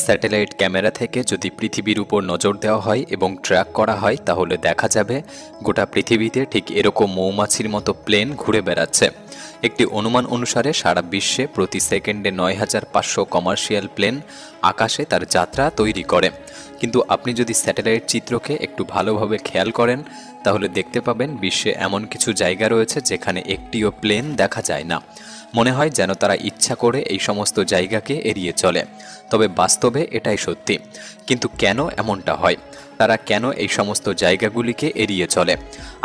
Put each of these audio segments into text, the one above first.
Satellite camera থেকে যদি পৃথিবীর উপর নজর দেওয়া হয় এবং ট্র্যাক করা হয় তাহলে দেখা যাবে গোটা পৃথিবীতে ঠিক এরকম মৌমাছির মতো প্লেন ঘুরে বেড়াচ্ছে। একটি অনুমান অনুসারে সারা বিশ্বে প্রতি সেকেন্ডে ৯,৫০০ কমার্শিয়াল প্লেন আকাশে তার যাত্রা তৈরি করে। কিন্তু আপনি যদি স্যাটেলাইট চিত্রকে একটু ভালোভাবে খেয়াল করেন তাহলে দেখতে পাবেন বিশ্বে এমন কিছু জায়গা রয়েছে যেখানে একটিও প্লেন দেখা যায় না। মনে হয় যেন তারা ইচ্ছা করে এই সমস্ত জায়গাকে এড়িয়ে চলে। তবে বাস্তবে এটাই সত্যি। কিন্তু কেন এমনটা হয়? তারা কেন এই সমস্ত জায়গাগুলিকে এড়িয়ে চলে?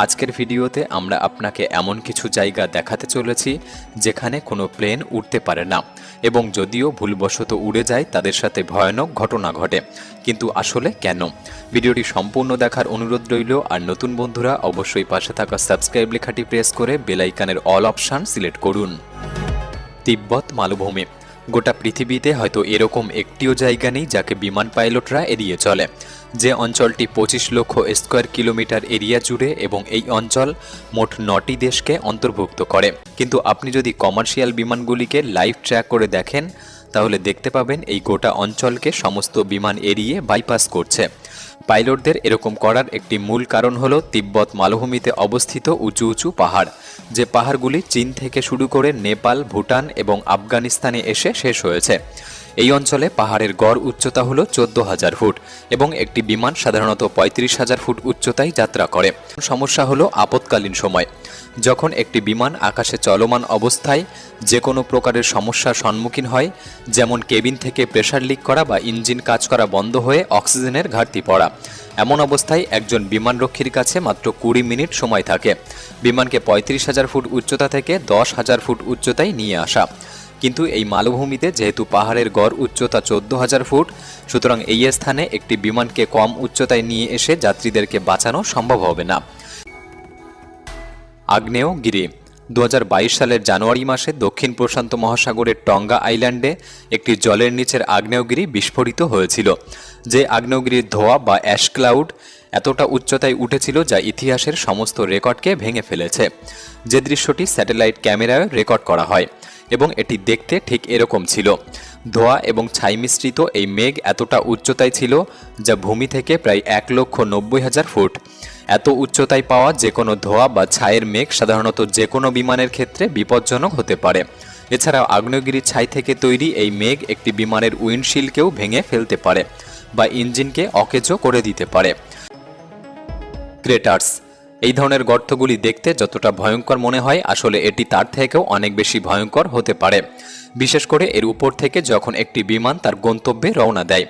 আজকের ভিডিওতে আমরা আপনাকে এমন কিছু জায়গা দেখাতে চলেছি যেখানে কোনো প্লেন উড়তে পারে না, এবং যদিও ভুলবশত উড়ে যায় তাদের সাথে ভয়ানক ঘটনা ঘটে। কিন্তু আসলে কেন? ভিডিওটি সম্পূর্ণ দেখার অনুরোধ রইল। আর নতুন বন্ধুরা অবশ্যই পাশে থাকা সাবস্ক্রাইব লেখাটি প্রেস করে বেল আইকনের অল অপশান সিলেক্ট করুন। তিব্বত মালভূমি। গোটা পৃথিবীতে হয়তো এরকম একটিও জায়গা নেই যাকে বিমান পাইলটরা এড়িয়ে চলে। যে অঞ্চলটি ২৫ লক্ষ স্কোয়ার কিলোমিটার এরিয়া জুড়ে, এবং এই অঞ্চল মোট ৯টি দেশকে অন্তর্ভুক্ত করে। কিন্তু আপনি যদি কমার্শিয়াল বিমানগুলিকে লাইভ ট্র্যাক করে দেখেন তাহলে দেখতে পাবেন এই গোটা অঞ্চলকে সমস্ত বিমান এড়িয়ে বাইপাস করছে। পাইলটদের এরকম করার একটি মূল কারণ হলো তিব্বত মালভূমিতে অবস্থিত উঁচু উঁচু পাহাড়, যে পাহাড়গুলি চীন থেকে শুরু করে নেপাল, ভুটান এবং আফগানিস্তানে এসে শেষ হয়েছে। এই অঞ্চলে পাহাড়ের গড় উচ্চতা হলো ১৪,০০০ ফুট, এবং একটি বিমান সাধারণত ৩৫,০০০ ফুট উচ্চতায় যাত্রা করে। সমস্যা হলো আপৎকালীন সময়, যখন একটি বিমান আকাশে চলমান অবস্থায় যে কোনো প্রকারের সমস্যার সম্মুখীন হয়, যেমন কেবিন থেকে প্রেসার লিক করা বা ইঞ্জিন কাজ করা বন্ধ হয়ে অক্সিজেনের ঘাটতি পড়া। এমন অবস্থায় একজন বিমানরক্ষীর কাছে মাত্র ২০ মিনিট সময় থাকে বিমানকে ৩৫,০০০ ফুট উচ্চতা থেকে ১০,০০০ ফুট উচ্চতায় নিয়ে আসা। কিন্তু এই মালভূমিতে যেহেতু পাহাড়ের গড় উচ্চতা ১৪,০০০ ফুট, সুতরাং এই স্থানে একটি বিমানকে কম উচ্চতায় নিয়ে এসে যাত্রীদেরকে বাঁচানো সম্ভব হবে না। আগ্নেয়গিরি। ২০২২ সালের জানুয়ারি মাসে দক্ষিণ প্রশান্ত মহাসাগরের টঙ্গা আইল্যান্ডে একটি জলের নিচের আগ্নেয়গিরি বিস্ফোরিত হয়েছিল। যে আগ্নেয়গিরির ধোঁয়া বা অ্যাশ ক্লাউড এতটা উচ্চতায় উঠেছিল যা ইতিহাসের সমস্ত রেকর্ডকে ভেঙে ফেলেছে। যে দৃশ্যটি স্যাটেলাইট ক্যামেরায় রেকর্ড করা হয়, এবং এটি দেখতে ঠিক এরকম ছিল। ধোঁয়া এবং ছাই মিশ্রিত এই মেঘ এতটা উচ্চতায় ছিল যা ভূমি থেকে প্রায় ১,৯০,০০০ ফুট। এত উচ্চতায় পাওয়া যে কোনো ধোঁয়া বা ছায়ের মেঘ সাধারণত যে কোনো বিমানের ক্ষেত্রে বিপজ্জনক হতে পারে। এছাড়াও আগ্নেয়গিরির ছাই থেকে তৈরি এই মেঘ একটি বিমানের উইন্ডশিল্ডকেও ভেঙে ফেলতে পারে বা ইঞ্জিনকে অকেজো করে দিতে পারে। ক্রেটার্স। এই ধরনের গর্তগুলি দেখতে যতটা ভয়ঙ্কর মনে হয়, আসলে এটি তার থেকেও অনেক বেশি ভয়ঙ্কর হতে পারে, বিশেষ করে এর উপর থেকে যখন একটি বিমান তার গন্তব্যে রওনা দেয়।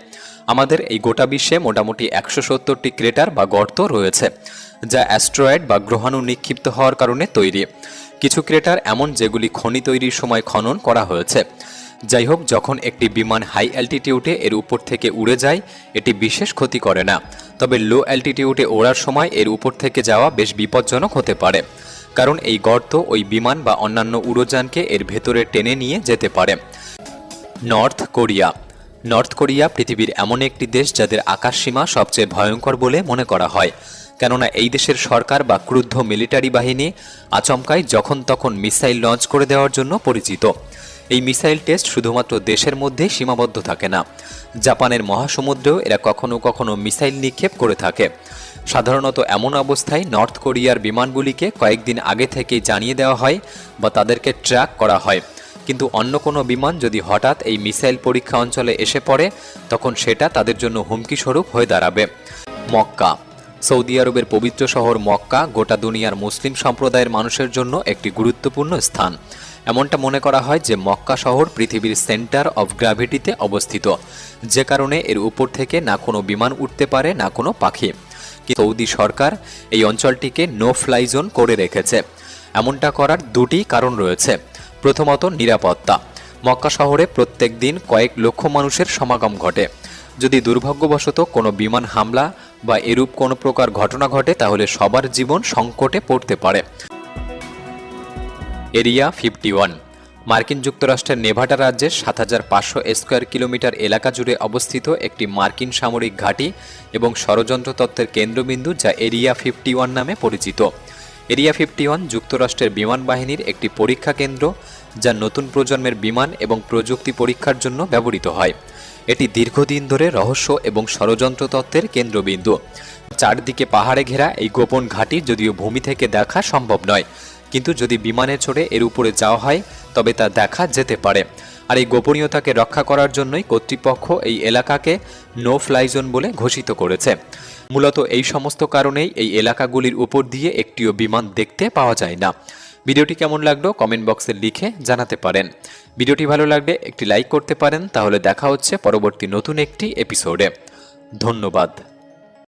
আমাদের এই গোটা বিশ্বে মোটামুটি ১৭০টি ক্রেটার বা গর্ত রয়েছে, যা অ্যাস্ট্রয়েড বা গ্রহাণু নিক্ষিপ্ত হওয়ার কারণে তৈরি। কিছু ক্রেটার এমন যেগুলি খনি তৈরির সময় খনন করা হয়েছে। যাই হোক, যখন একটি বিমান হাই অ্যালটিটিউডে এর উপর থেকে উড়ে যায় এটি বিশেষ ক্ষতি করে না, তবে লো অ্যালটিটিউডে ওড়ার সময় এর উপর থেকে যাওয়া বেশ বিপজ্জনক হতে পারে, কারণ এই গর্ত ওই বিমান বা অন্যান্য উড়োযানকে এর ভেতরে টেনে নিয়ে যেতে পারে। North Korea. নর্থ কোরিয়া পৃথিবীর এমন একটি দেশ যাদের আকাশসীমা সবচেয়ে ভয়ঙ্কর বলে মনে করা হয়, কেননা এই দেশের সরকার বা ক্রুদ্ধ মিলিটারি বাহিনী আচমকাই যখন তখন মিসাইল লঞ্চ করে দেওয়ার জন্য পরিচিত। এই মিসাইল টেস্ট শুধুমাত্র দেশের মধ্যে সীমাবদ্ধ থাকে না, জাপানের মহাসমুদ্রেও এরা কখনো কখনো মিসাইল নিক্ষেপ করে থাকে। সাধারণত এমন অবস্থায় নর্থ কোরিয়ার বিমানগুলিকে কয়েকদিন আগে থেকেই জানিয়ে দেওয়া হয় বা তাদেরকে ট্র্যাক করা হয়। কিন্তু অন্য কোনো বিমান যদি হঠাৎ এই মিসাইল পরীক্ষা অঞ্চলে এসে পড়ে তখন সেটা তাদের জন্য হুমকি স্বরূপ হয়ে দাঁড়াবে। মক্কা। সৌদি আরবের পবিত্র শহর মক্কা গোটা দুনিয়ার মুসলিম সম্প্রদায়ের মানুষের জন্য একটি গুরুত্বপূর্ণ স্থান। এমনটা মনে করা হয় যে মক্কা শহর পৃথিবীর সেন্টার অফ গ্র্যাভিটিতে অবস্থিত, যে কারণে এর উপর থেকে না কোনো বিমান উঠতে পারে না কোনো পাখি। সৌদি সরকার এই অঞ্চলটিকে নো ফ্লাই জোন করে রেখেছে। এমনটা করার দুটি কারণ রয়েছে। প্রথমত, নিরাপত্তা। মক্কা শহরে প্রত্যেক দিন কয়েক লক্ষ মানুষের সমাগম ঘটে। যদি দুর্ভাগ্যবশত কোনো বিমান হামলা বা এরূপ কোনো প্রকার ঘটনা ঘটে তাহলে সবার জীবন সংকটে পড়তে পারে। এরিয়া 51। মার্কিন যুক্তরাষ্ট্রের নেভাডা রাজ্যের ৭,৫০০ স্কোয়ার কিলোমিটার এলাকা জুড়ে অবস্থিত একটি মার্কিন সামরিক ঘাঁটি এবং ষড়যন্ত্র তত্ত্বের কেন্দ্রবিন্দু, যা এরিয়া 51 নামে পরিচিত। এরিয়া 51 যুক্তরাষ্ট্রের বিমান বাহিনীর একটি পরীক্ষা কেন্দ্র, যা নতুন প্রজন্মের বিমান এবং প্রযুক্তি পরীক্ষার জন্য ব্যবহৃত হয়। এটি দীর্ঘদিন ধরে রহস্য এবং ষড়যন্ত্র তত্ত্বের কেন্দ্রবিন্দু। চারদিকে পাহাড়ে ঘেরা এই গোপন ঘাঁটি যদিও ভূমি থেকে দেখা সম্ভব নয়, কিন্তু যদি বিমানে চড়ে এর উপরে যাওয়া হয় তবে তা দেখা যেতে পারে। আর এই গোপনীয়তাকে রক্ষা করার জন্যই কর্তৃপক্ষ এই এলাকাকে নো ফ্লাই জোন বলে ঘোষিত করেছে। মূলত এই সমস্ত কারণেই এই এলাকাগুলির উপর দিয়ে একটিও বিমান দেখতে পাওয়া যায় না। ভিডিওটি কেমন লাগলো কমেন্ট বক্সে লিখে জানাতে পারেন। ভিডিওটি ভালো লাগলে একটি লাইক করতে পারেন। তাহলে দেখা হচ্ছে পরবর্তী নতুন একটি এপিসোডে। ধন্যবাদ।